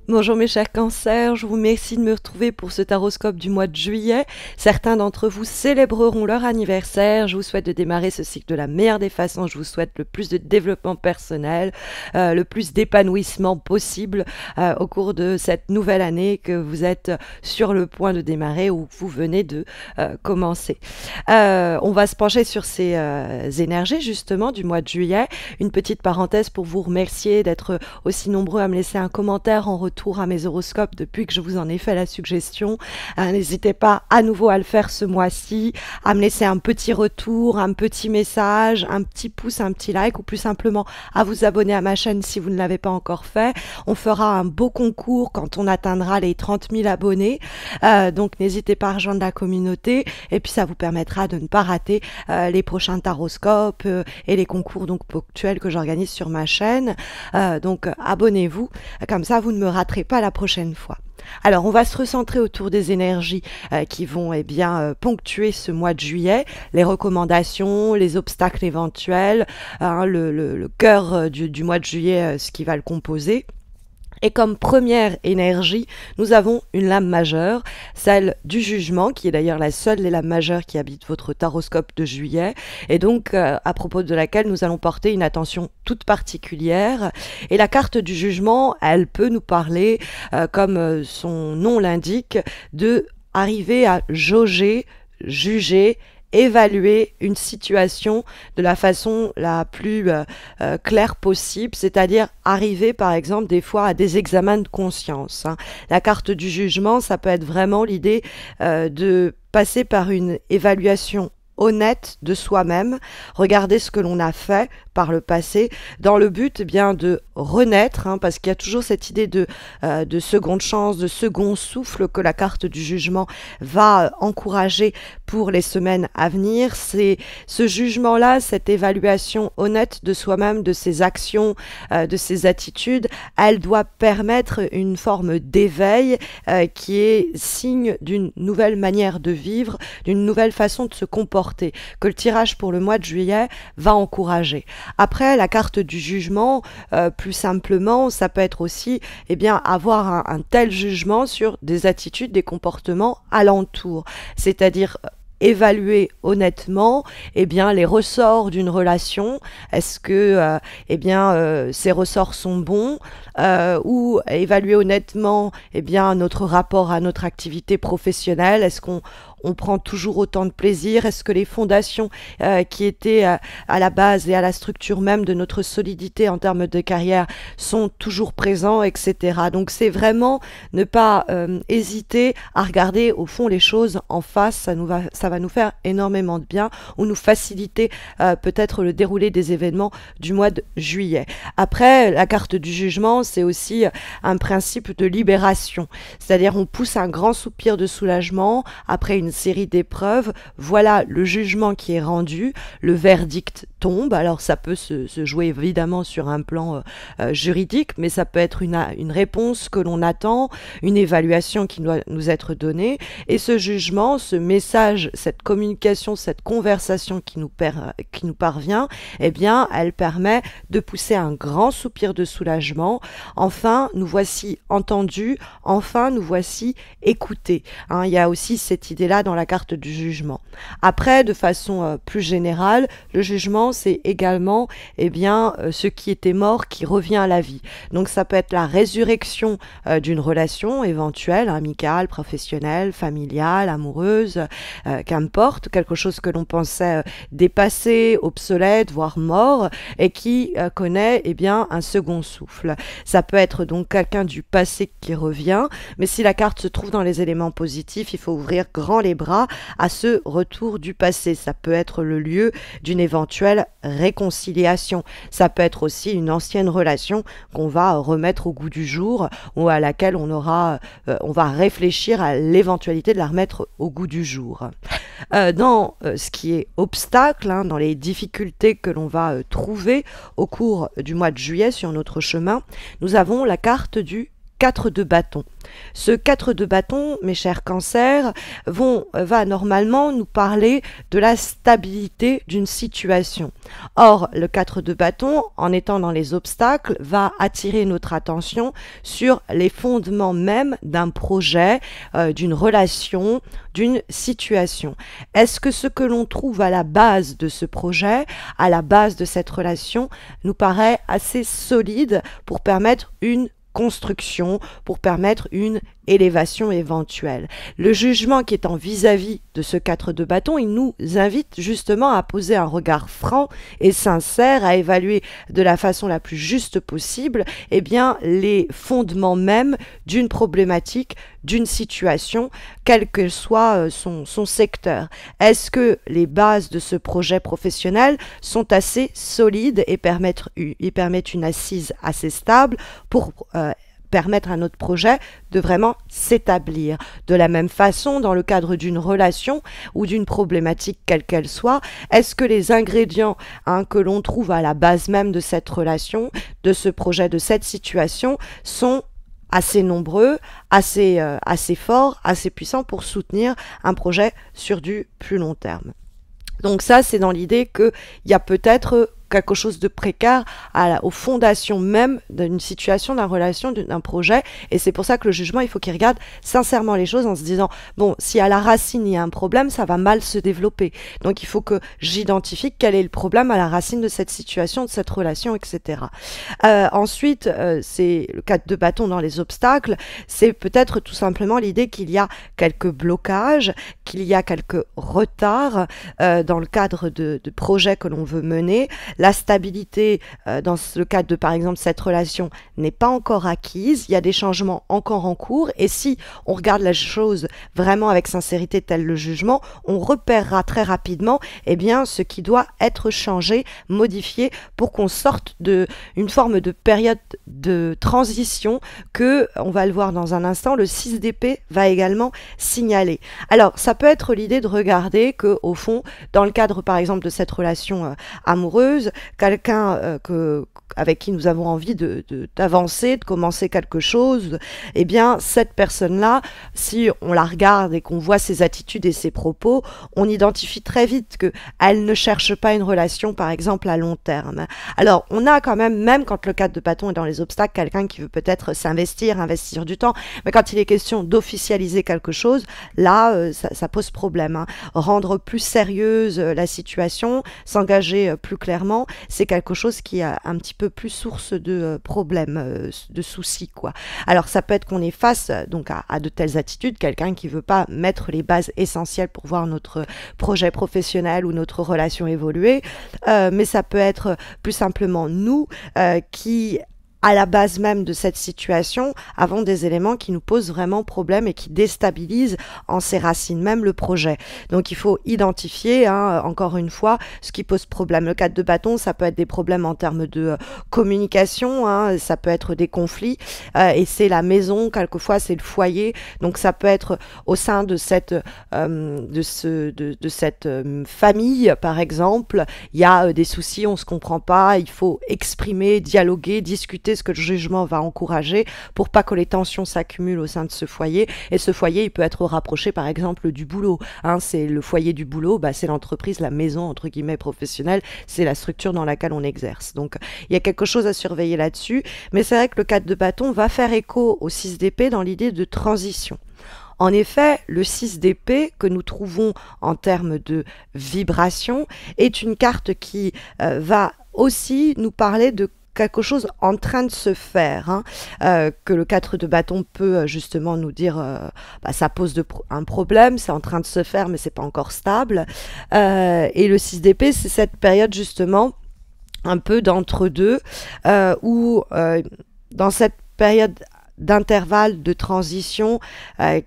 Bonjour mes chers cancers, je vous remercie de me retrouver pour ce taroscope du mois de juillet. Certains d'entre vous célébreront leur anniversaire. Je vous souhaite de démarrer ce cycle de la meilleure des façons. Je vous souhaite le plus de développement personnel, le plus d'épanouissement possible au cours de cette nouvelle année que vous êtes sur le point de démarrer ou que vous venez de commencer. On va se pencher sur ces énergies justement du mois de juillet. Une petite parenthèse pour vous remercier d'être aussi nombreux à me laisser un commentaire en retour à mes horoscopes depuis que je vous en ai fait la suggestion. N'hésitez pas à nouveau à le faire ce mois-ci, à me laisser un petit retour, un petit message, un petit pouce, un petit like ou plus simplement à vous abonner à ma chaîne si vous ne l'avez pas encore fait. On fera un beau concours quand on atteindra les 30 000 abonnés. Donc n'hésitez pas à rejoindre la communauté et puis ça vous permettra de ne pas rater les prochains taroscopes et les concours donc ponctuels que j'organise sur ma chaîne. Donc abonnez-vous, comme ça vous ne me raterez pas la prochaine fois. Alors, on va se recentrer autour des énergies qui vont ponctuer ce mois de juillet, les recommandations, les obstacles éventuels, le cœur du mois de juillet, ce qui va le composer. Et comme première énergie, nous avons une lame majeure, celle du jugement, qui est d'ailleurs la seule des lames majeures qui habite votre taroscope de juillet, et donc à propos de laquelle nous allons porter une attention toute particulière. Et la carte du jugement, elle peut nous parler, comme son nom l'indique, de arriver à jauger, juger, évaluer une situation de la façon la plus claire possible, c'est-à-dire arriver par exemple des fois à des examens de conscience. La carte du jugement, ça peut être vraiment l'idée de passer par une évaluation honnête de soi-même, regarder ce que l'on a fait par le passé, dans le but bien de renaître, parce qu'il y a toujours cette idée de seconde chance, de second souffle que la carte du jugement va encourager pour les semaines à venir. C'est ce jugement-là, cette évaluation honnête de soi-même, de ses actions, de ses attitudes, elle doit permettre une forme d'éveil qui est signe d'une nouvelle manière de vivre, d'une nouvelle façon de se comporter, que le tirage pour le mois de juillet va encourager. Après, la carte du jugement, plus simplement, ça peut être aussi avoir un tel jugement sur des attitudes, des comportements alentour, c'est-à-dire évaluer honnêtement les ressorts d'une relation. Est-ce que ces ressorts sont bons, ou évaluer honnêtement notre rapport à notre activité professionnelle. Est-ce qu'on prend toujours autant de plaisir? Est-ce que les fondations qui étaient à la base et à la structure même de notre solidité en termes de carrière sont toujours présents, etc. Donc c'est vraiment ne pas hésiter à regarder au fond les choses en face. Ça va nous faire énormément de bien, ou nous faciliter peut-être le déroulé des événements du mois de juillet. Après, la carte du jugement, c'est aussi un principe de libération, c'est-à-dire on pousse un grand soupir de soulagement après une série d'épreuves. Voilà le jugement qui est rendu, le verdict tombe. Alors ça peut se jouer évidemment sur un plan juridique, mais ça peut être une réponse que l'on attend, une évaluation qui doit nous être donnée, et ce jugement, ce message, cette communication, cette conversation qui nous parvient, elle permet de pousser un grand soupir de soulagement. Enfin, nous voici entendus, enfin nous voici écoutés. Il y a aussi cette idée-là dans la carte du jugement. Après, de façon plus générale, le jugement, c'est également ce qui était mort qui revient à la vie. Donc ça peut être la résurrection d'une relation éventuelle, amicale, professionnelle, familiale, amoureuse, qu'importe, quelque chose que l'on pensait dépassé, obsolète, voire mort, et qui connaît un second souffle. Ça peut être donc quelqu'un du passé qui revient, mais si la carte se trouve dans les éléments positifs, il faut ouvrir grand les bras à ce retour du passé. Ça peut être le lieu d'une éventuelle réconciliation. Ça peut être aussi une ancienne relation qu'on va remettre au goût du jour, ou à laquelle on va réfléchir à l'éventualité de la remettre au goût du jour. Dans ce qui est obstacle, dans les difficultés que l'on va trouver au cours du mois de juillet sur notre chemin, nous avons la carte du 4 de bâton. Ce 4 de bâton, mes chers cancers, va normalement nous parler de la stabilité d'une situation. Or, le 4 de bâton, en étant dans les obstacles, va attirer notre attention sur les fondements même d'un projet, d'une relation, d'une situation. Est-ce que ce que l'on trouve à la base de ce projet, à la base de cette relation, nous paraît assez solide pour permettre une construction, pour permettre une élévation éventuelle? Le jugement qui est en vis-à-vis de ce 4 de bâton, il nous invite justement à poser un regard franc et sincère, à évaluer de la façon la plus juste possible, eh bien, les fondements même d'une problématique, d'une situation, quel que soit son secteur. Est-ce que les bases de ce projet professionnel sont assez solides et permettent une assise assez stable pour permettre à notre projet de vraiment s'établir? De la même façon, dans le cadre d'une relation ou d'une problématique quelle qu'elle soit, est-ce que les ingrédients que l'on trouve à la base même de cette relation, de ce projet, de cette situation, sont assez nombreux, assez forts, assez puissants pour soutenir un projet sur du plus long terme? Donc ça, c'est dans l'idée qu'il y a peut-être quelque chose de précaire aux fondations même d'une situation, d'une relation, d'un projet. Et c'est pour ça que le jugement, il faut qu'il regarde sincèrement les choses en se disant, bon, si à la racine il y a un problème, ça va mal se développer. Donc il faut que j'identifie quel est le problème à la racine de cette situation, de cette relation, etc. Ensuite, c'est le 4 de bâton dans les obstacles, c'est peut-être tout simplement l'idée qu'il y a quelques blocages, qu'il y a quelques retards dans le cadre de projets que l'on veut mener. La stabilité, dans le cadre de, par exemple, cette relation, n'est pas encore acquise. Il y a des changements encore en cours. Et si on regarde la chose vraiment avec sincérité, tel le jugement, on repérera très rapidement ce qui doit être changé, modifié, pour qu'on sorte d'une forme de période de transition que, on va le voir dans un instant, le 6 d'épée va également signaler. Alors, ça peut être l'idée de regarder que, au fond, dans le cadre, par exemple, de cette relation amoureuse, quelqu'un avec qui nous avons envie d'avancer, de commencer quelque chose, eh bien, cette personne-là, si on la regarde et qu'on voit ses attitudes et ses propos, on identifie très vite qu'elle ne cherche pas une relation, par exemple, à long terme. Alors, on a quand même quand le 4 de bâton est dans les obstacles, quelqu'un qui veut peut-être investir du temps, mais quand il est question d'officialiser quelque chose, là, ça pose problème. Rendre plus sérieuse la situation, s'engager plus clairement, c'est quelque chose qui est un petit peu plus source de problèmes, de soucis, quoi. Alors ça peut être qu'on est face donc à de telles attitudes, quelqu'un qui veut pas mettre les bases essentielles pour voir notre projet professionnel ou notre relation évoluer, mais ça peut être plus simplement nous qui, à la base même de cette situation, avons des éléments qui nous posent vraiment problème et qui déstabilisent en ses racines même le projet. Donc il faut identifier, encore une fois, ce qui pose problème. Le 4 de bâton, ça peut être des problèmes en termes de communication, ça peut être des conflits, et c'est la maison, quelquefois c'est le foyer, donc ça peut être au sein de cette, famille, par exemple, il y a des soucis, on se comprend pas, il faut exprimer, dialoguer, discuter ce que le jugement va encourager pour pas que les tensions s'accumulent au sein de ce foyer. Et ce foyer, il peut être rapproché par exemple du boulot. C'est le foyer du boulot, c'est l'entreprise, la maison entre guillemets professionnelle, c'est la structure dans laquelle on exerce. Donc il y a quelque chose à surveiller là-dessus. Mais c'est vrai que le 4 de bâton va faire écho au 6 d'épée dans l'idée de transition. En effet, le 6 d'épée que nous trouvons en termes de vibration est une carte qui va aussi nous parler de quelque chose en train de se faire, que le 4 de bâton peut justement nous dire ça pose un problème, c'est en train de se faire mais c'est pas encore stable, et le 6 d'épée c'est cette période justement un peu d'entre-deux où dans cette période d'intervalle de transition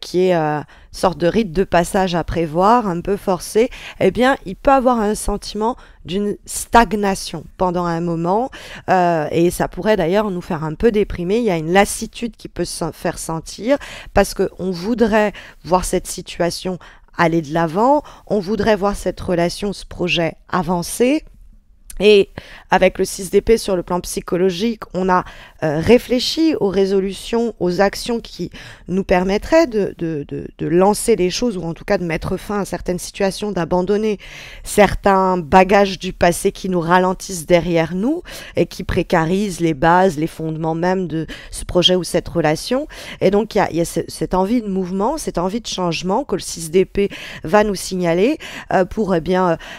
qui est sorte de rite de passage à prévoir, un peu forcé, eh bien, il peut avoir un sentiment d'une stagnation pendant un moment, et ça pourrait d'ailleurs nous faire un peu déprimer. Il y a une lassitude qui peut se faire sentir parce qu'on voudrait voir cette situation aller de l'avant, on voudrait voir cette relation, ce projet avancer. Et avec le 6 d'épée sur le plan psychologique, on a réfléchi aux résolutions, aux actions qui nous permettraient de lancer les choses, ou en tout cas de mettre fin à certaines situations, d'abandonner certains bagages du passé qui nous ralentissent derrière nous et qui précarisent les bases, les fondements même de ce projet ou cette relation. Et donc il y a cette envie de mouvement, cette envie de changement que le 6 d'épée va nous signaler pour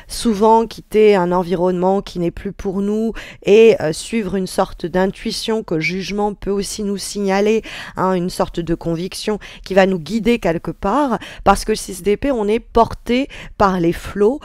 souvent quitter un environnement qui n'est plus pour nous et suivre une sorte d'intuition que le jugement peut aussi nous signaler, hein, une sorte de conviction qui va nous guider quelque part, parce que le 6 d'épée, on est porté par les flots,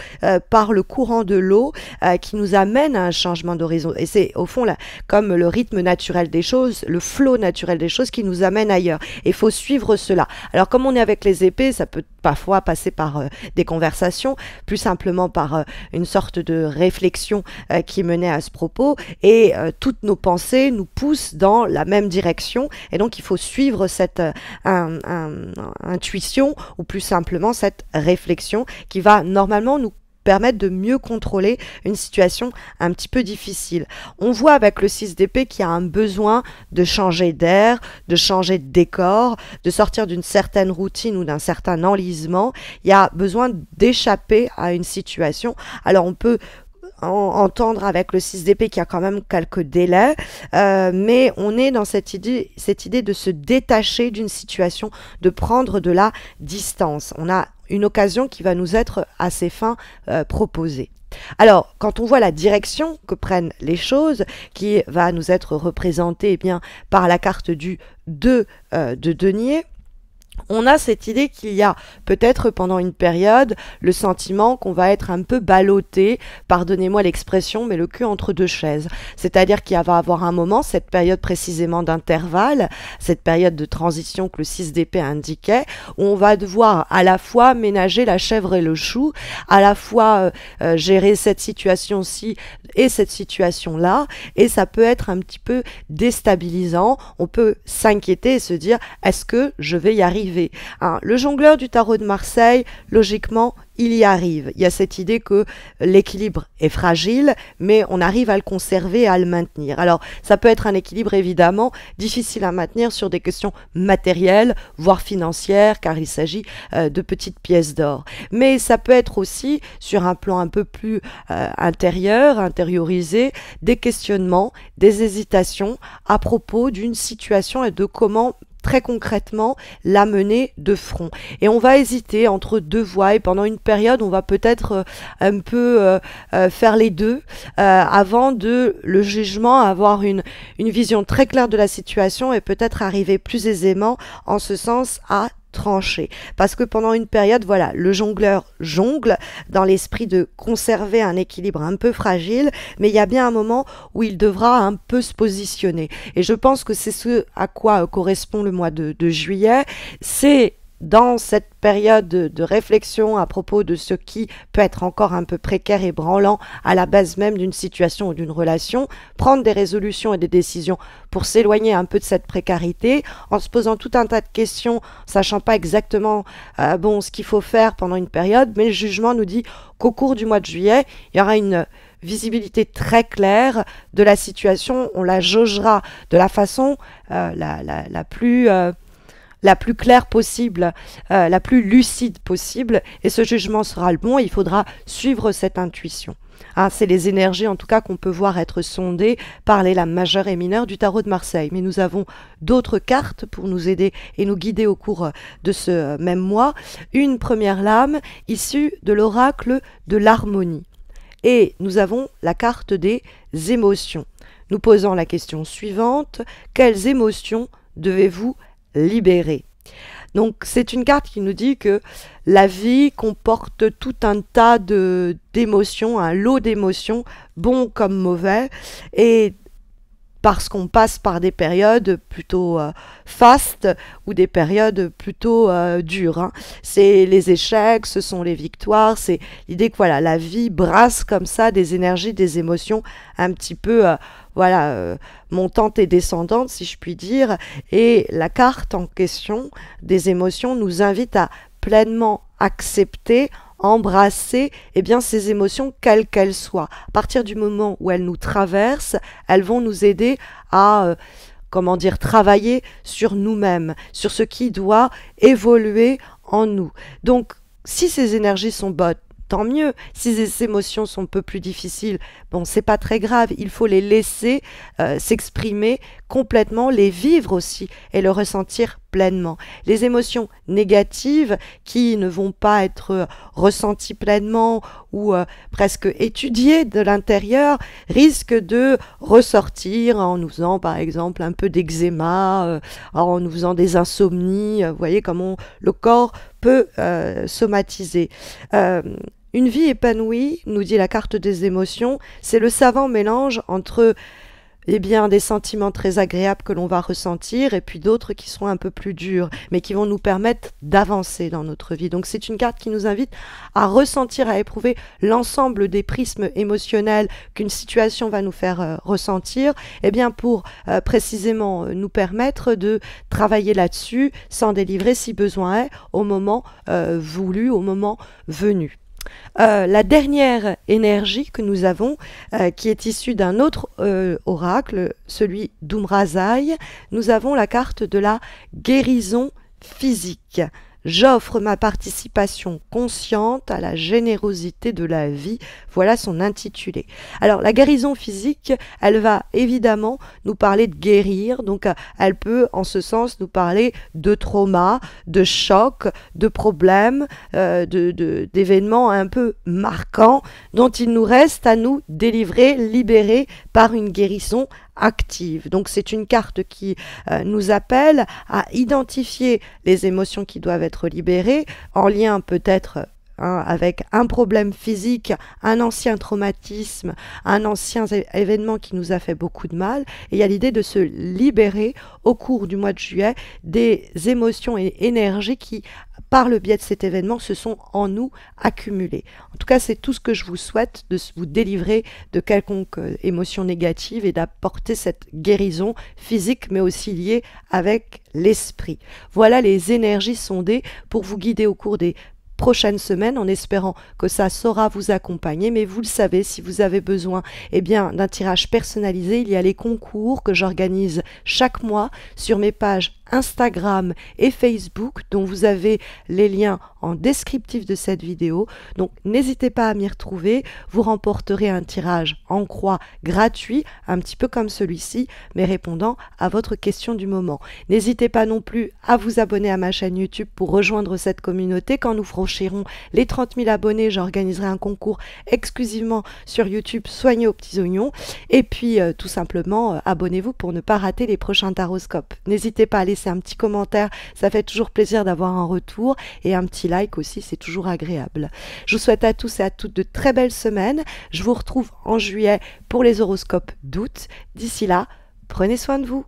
par le courant de l'eau qui nous amène à un changement d'horizon. Et c'est au fond là, comme le rythme naturel des choses, le flot naturel des choses qui nous amène ailleurs. Il faut suivre cela. Alors comme on est avec les épées, ça peut parfois passer par des conversations, plus simplement par une sorte de réflexion qui menait à ce propos, et toutes nos pensées nous poussent dans la même direction, et donc il faut suivre cette intuition, ou plus simplement cette réflexion qui va normalement nous permettre de mieux contrôler une situation un petit peu difficile. On voit avec le 6 d'épée qu'il y a un besoin de changer d'air, de changer de décor, de sortir d'une certaine routine ou d'un certain enlisement. Il y a besoin d'échapper à une situation. Alors on peut entendre avec le 6 d'épée qu'il y a quand même quelques délais, mais on est dans cette idée de se détacher d'une situation, de prendre de la distance. On a une occasion qui va nous être à ces fins proposée. Alors, quand on voit la direction que prennent les choses, qui va nous être représentée par la carte du 2 de denier, on a cette idée qu'il y a peut-être pendant une période le sentiment qu'on va être un peu ballotté, pardonnez-moi l'expression, mais le cul entre deux chaises. C'est-à-dire qu'il va y avoir un moment, cette période précisément d'intervalle, cette période de transition que le 6 d'épée indiquait, où on va devoir à la fois ménager la chèvre et le chou, à la fois gérer cette situation-ci et cette situation-là, et ça peut être un petit peu déstabilisant. On peut s'inquiéter et se dire, est-ce que je vais y arriver? Hein, le jongleur du tarot de Marseille, logiquement, il y arrive. Il y a cette idée que l'équilibre est fragile, mais on arrive à le conserver, à le maintenir. Alors, ça peut être un équilibre évidemment difficile à maintenir sur des questions matérielles, voire financières, car il s'agit de petites pièces d'or. Mais ça peut être aussi, sur un plan un peu plus intérieur, intériorisé, des questionnements, des hésitations à propos d'une situation et de comment très concrètement la mener de front. Et on va hésiter entre deux voies, et pendant une période on va peut-être un peu faire les deux avant de le jugement, avoir une vision très claire de la situation et peut-être arriver plus aisément en ce sens à trancher. Parce que pendant une période, voilà, le jongleur jongle dans l'esprit de conserver un équilibre un peu fragile, mais il y a bien un moment où il devra un peu se positionner. Et je pense que c'est ce à quoi correspond le mois de juillet. C'est dans cette période de réflexion à propos de ce qui peut être encore un peu précaire et branlant à la base même d'une situation ou d'une relation, prendre des résolutions et des décisions pour s'éloigner un peu de cette précarité, en se posant tout un tas de questions, sachant pas exactement ce qu'il faut faire pendant une période, mais le jugement nous dit qu'au cours du mois de juillet, il y aura une visibilité très claire de la situation, on la jaugera de la façon la plus claire possible, la plus lucide possible, et ce jugement sera le bon, et il faudra suivre cette intuition. Hein, c'est les énergies en tout cas qu'on peut voir être sondées par les lames majeures et mineures du tarot de Marseille. Mais nous avons d'autres cartes pour nous aider et nous guider au cours de ce même mois. Une première lame issue de l'oracle de l'harmonie. Et nous avons la carte des émotions. Nous posons la question suivante, quelles émotions devez-vous libérer? Donc c'est une carte qui nous dit que la vie comporte tout un tas d'émotions, un lot d'émotions, bons comme mauvais, et parce qu'on passe par des périodes plutôt fastes ou des périodes plutôt dures. Hein. C'est les échecs, ce sont les victoires, c'est l'idée que voilà, la vie brasse comme ça des énergies, des émotions un petit peu montantes et descendantes, si je puis dire. Et la carte en question des émotions nous invite à pleinement accepter embrasser ces émotions, quelles qu'elles soient. À partir du moment où elles nous traversent, elles vont nous aider à travailler sur nous-mêmes, sur ce qui doit évoluer en nous. Donc, si ces énergies sont bonnes, tant mieux. Si ces émotions sont un peu plus difficiles, bon, c'est pas très grave. Il faut les laisser s'exprimer complètement, les vivre aussi et le ressentir pleinement. Les émotions négatives qui ne vont pas être ressenties pleinement ou presque étudiées de l'intérieur risquent de ressortir en nous faisant par exemple un peu d'eczéma, en nous faisant des insomnies. Vous voyez comment le corps peut somatiser. Une vie épanouie, nous dit la carte des émotions, c'est le savant mélange entre des sentiments très agréables que l'on va ressentir et puis d'autres qui seront un peu plus durs, mais qui vont nous permettre d'avancer dans notre vie. Donc c'est une carte qui nous invite à ressentir, à éprouver l'ensemble des prismes émotionnels qu'une situation va nous faire ressentir, pour précisément nous permettre de travailler là-dessus, s'en délivrer si besoin est, au moment voulu, au moment venu. La dernière énergie que nous avons, qui est issue d'un autre oracle, celui d'Umrazai, nous avons la carte de la guérison physique. J'offre ma participation consciente à la générosité de la vie. Voilà son intitulé. Alors, la guérison physique, elle va évidemment nous parler de guérir. Donc, elle peut, en ce sens, nous parler de trauma, de choc, de problèmes, d'événements un peu marquants dont il nous reste à nous délivrer, libérer par une guérison active. Donc c'est une carte qui nous appelle à identifier les émotions qui doivent être libérées en lien peut-être avec un problème physique, un ancien traumatisme, un ancien événement qui nous a fait beaucoup de mal. Et il y a l'idée de se libérer au cours du mois de juillet des émotions et énergies qui, par le biais de cet événement, se sont en nous accumulées. En tout cas, c'est tout ce que je vous souhaite, de vous délivrer de quelconque émotion négative et d'apporter cette guérison physique, mais aussi liée avec l'esprit. Voilà les énergies sondées pour vous guider au cours des prochaines semaines, en espérant que ça saura vous accompagner. Mais vous le savez, si vous avez besoin d'un tirage personnalisé, il y a les concours que j'organise chaque mois sur mes pages Instagram et Facebook, dont vous avez les liens en descriptif de cette vidéo. Donc n'hésitez pas à m'y retrouver. Vous remporterez un tirage en croix gratuit, un petit peu comme celui-ci, mais répondant à votre question du moment. N'hésitez pas non plus à vous abonner à ma chaîne YouTube pour rejoindre cette communauté. Quand nous franchirons les 30 000 abonnés, j'organiserai un concours exclusivement sur YouTube, Soigner aux petits oignons. Et puis tout simplement, abonnez-vous pour ne pas rater les prochains taroscopes. N'hésitez pas à laisser un petit commentaire, ça fait toujours plaisir d'avoir un retour, et un petit like aussi, c'est toujours agréable. Je vous souhaite à tous et à toutes de très belles semaines. Je vous retrouve en juillet pour les horoscopes d'août. D'ici là, prenez soin de vous.